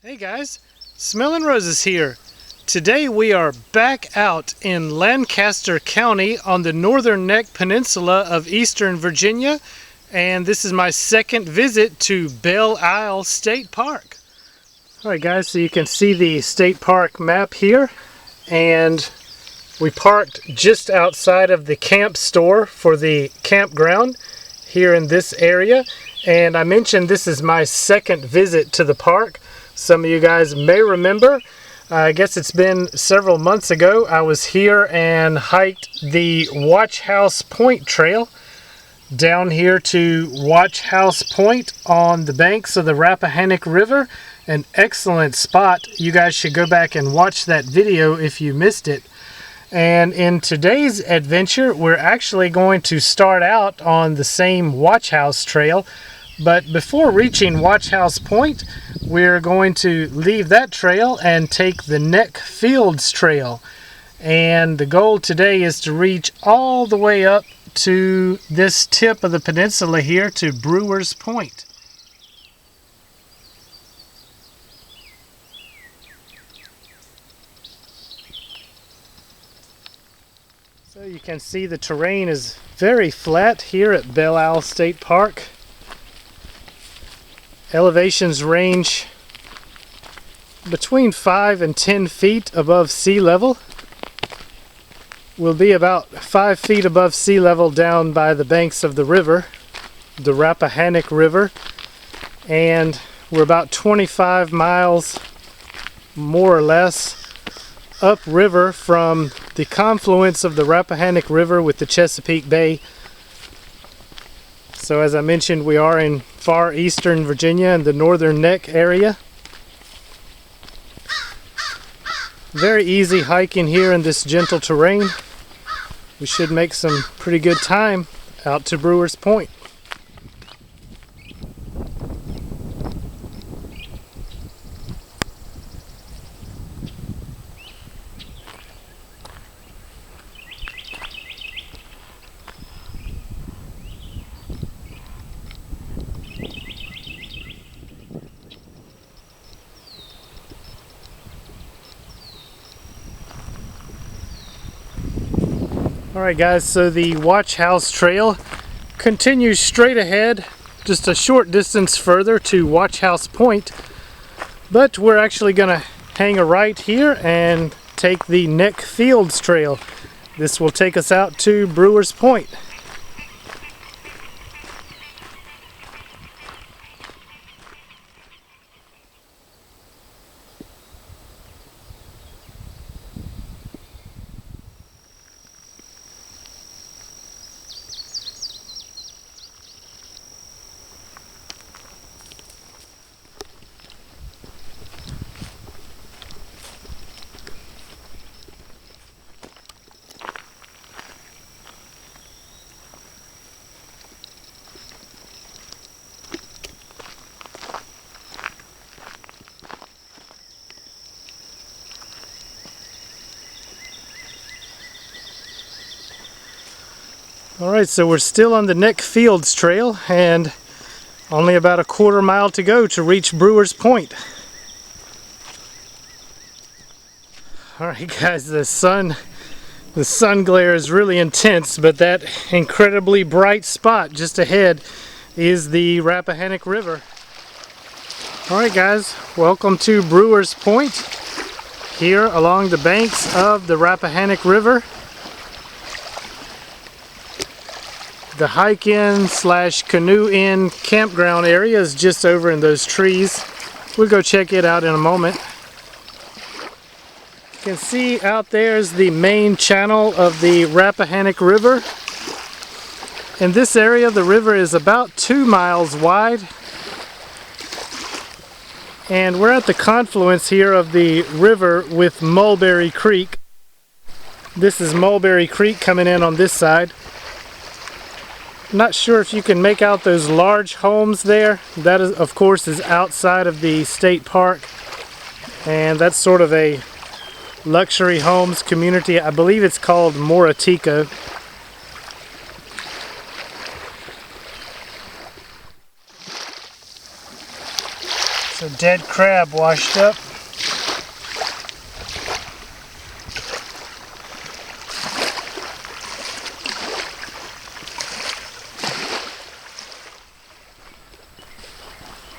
Hey guys, Smellin' Roses here. Today we are back out in Lancaster County on the Northern Neck Peninsula of Eastern Virginia, and this is my second visit to Belle State Park. Alright guys, so you can see the state park map here, and we parked just outside of the camp store for the campground here in this area, and I mentioned this is my second visit to the park. Some of you guys may remember, I guess it's been several months ago, I was here and hiked the Watch House Point Trail down here to Watch House Point on the banks of the Rappahannock River. An excellent spot. You guys should go back and watch that video if you missed it. And in today's adventure, we're actually going to start out on the same Watch House trail. But before reaching Watch House Point, we're going to leave that trail and take the Neck Fields Trail. And the goal today is to reach all the way up to this tip of the peninsula here to Brewers Point. So you can see the terrain is very flat here at Belle State Park. Elevations range between 5 and 10 feet above sea level. We'll be about 5 feet above sea level down by the banks of the river, the Rappahannock River, and we're about 25 miles, more or less, upriver from the confluence of the Rappahannock River with the Chesapeake Bay. So as I mentioned, we are in far eastern Virginia in the Northern Neck area. Very easy hiking here in this gentle terrain. We should make some pretty good time out to Brewers Point. Alright guys, so the Watch House Trail continues straight ahead, just a short distance further to Watch House Point, but we're actually going to hang a right here and take the Neck Fields Trail. This will take us out to Brewers Point. Alright, so we're still on the Neck Fields Trail and only about a quarter mile to go to reach Brewers Point. Alright guys, the sun glare is really intense, but that incredibly bright spot just ahead is the Rappahannock River. Alright guys, welcome to Brewers Point here along the banks of the Rappahannock River. The hike-in / canoe-in campground area is just over in those trees. We'll go check it out in a moment. You can see out there is the main channel of the Rappahannock River. In this area, the river is about 2 miles wide. And we're at the confluence here of the river with Mulberry Creek. This is Mulberry Creek coming in on this side. Not sure if you can make out those large homes there. That is, of course, is outside of the state park, and that's sort of a luxury homes community. I believe it's called Moratico. a dead crab washed up.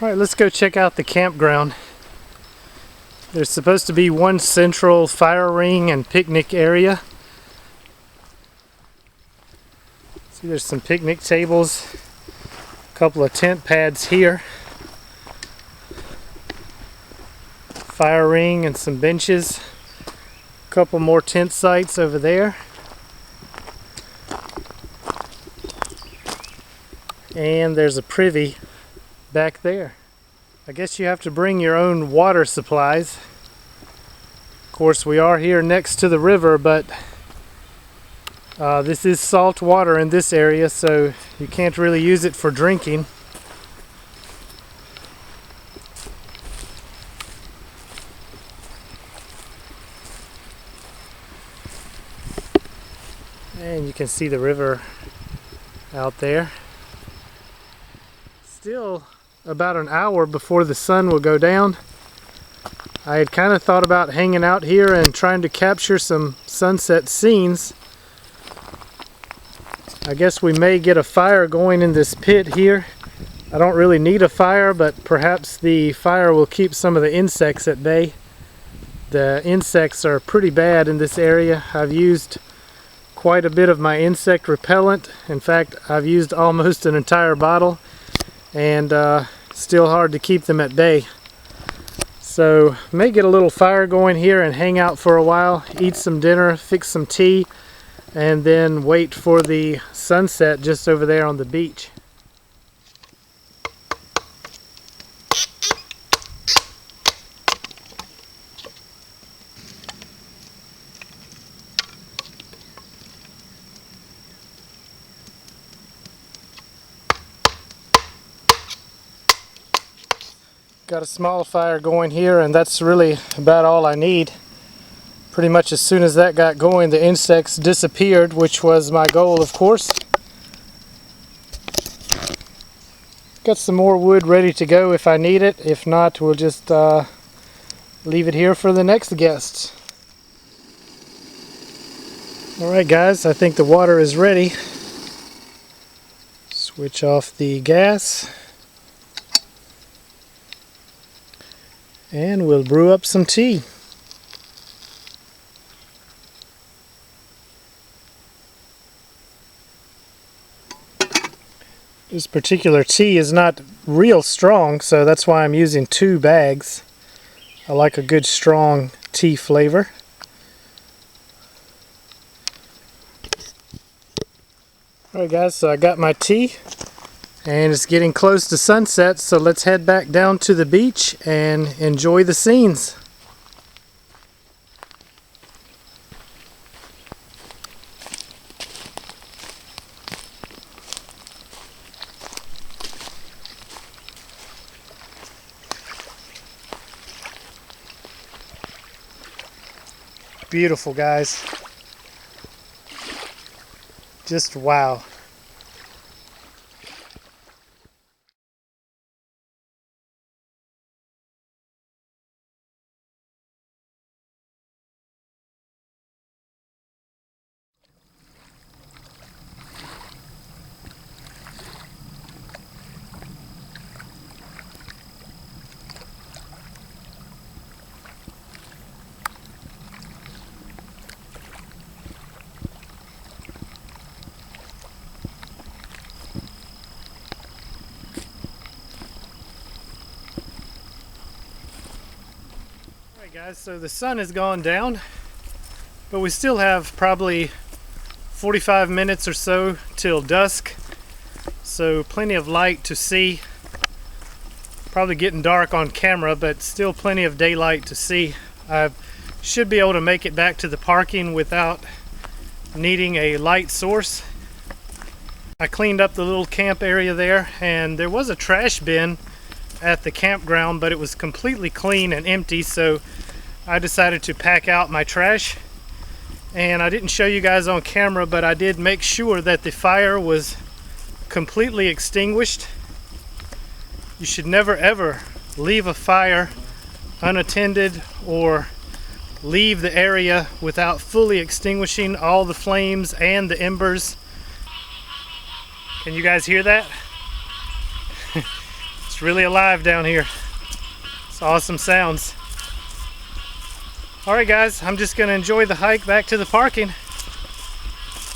Alright, let's go check out the campground. There's supposed to be one central fire ring and picnic area. See, there's some picnic tables, a couple of tent pads here, fire ring and some benches, a couple more tent sites over there, and there's a privy back there. I guess you have to bring your own water supplies. Of course, we are here next to the river, but this is salt water in this area, so you can't really use it for drinking. And you can see the river out there. Still about an hour before the sun will go down. I had kind of thought about hanging out here and trying to capture some sunset scenes. I guess we may get a fire going in this pit here. I don't really need a fire, but perhaps the fire will keep some of the insects at bay. The insects are pretty bad in this area. I've used quite a bit of my insect repellent. In fact, I've used almost an entire bottle, and still hard to keep them at bay. So may get a little fire going here and hang out for a while, eat some dinner, fix some tea, and then wait for the sunset just over there on the beach. Got a small fire going here, and that's really about all I need. Pretty much as soon as that got going, the insects disappeared, which was my goal, of course. Got some more wood ready to go if I need it. If not, we'll just leave it here for the next guests. Alright guys, I think the water is ready. Switch off the gas. And we'll brew up some tea. This particular tea is not real strong, so that's why I'm using 2 bags. I like a good strong tea flavor. Alright guys, so I got my tea. And it's getting close to sunset, so let's head back down to the beach and enjoy the scenes. Beautiful, guys. Just wow. Guys, so the sun has gone down, but we still have probably 45 minutes or so till dusk, so plenty of light to see. Probably getting dark on camera, but still plenty of daylight to see. I should be able to make it back to the parking without needing a light source. I cleaned up the little camp area there, and there was a trash bin at the campground, but it was completely clean and empty, so I decided to pack out my trash. And I didn't show you guys on camera, but I did make sure that the fire was completely extinguished. You should never ever leave a fire unattended or leave the area without fully extinguishing all the flames and the embers. Can you guys hear that? It's really alive down here. It's awesome sounds. Alright guys, I'm just going to enjoy the hike back to the parking.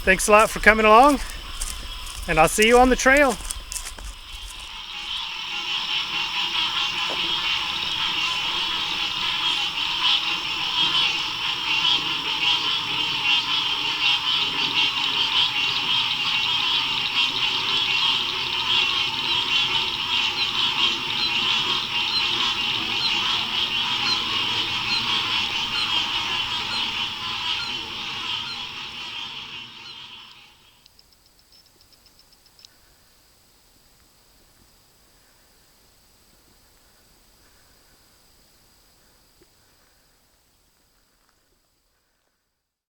Thanks a lot for coming along, and I'll see you on the trail.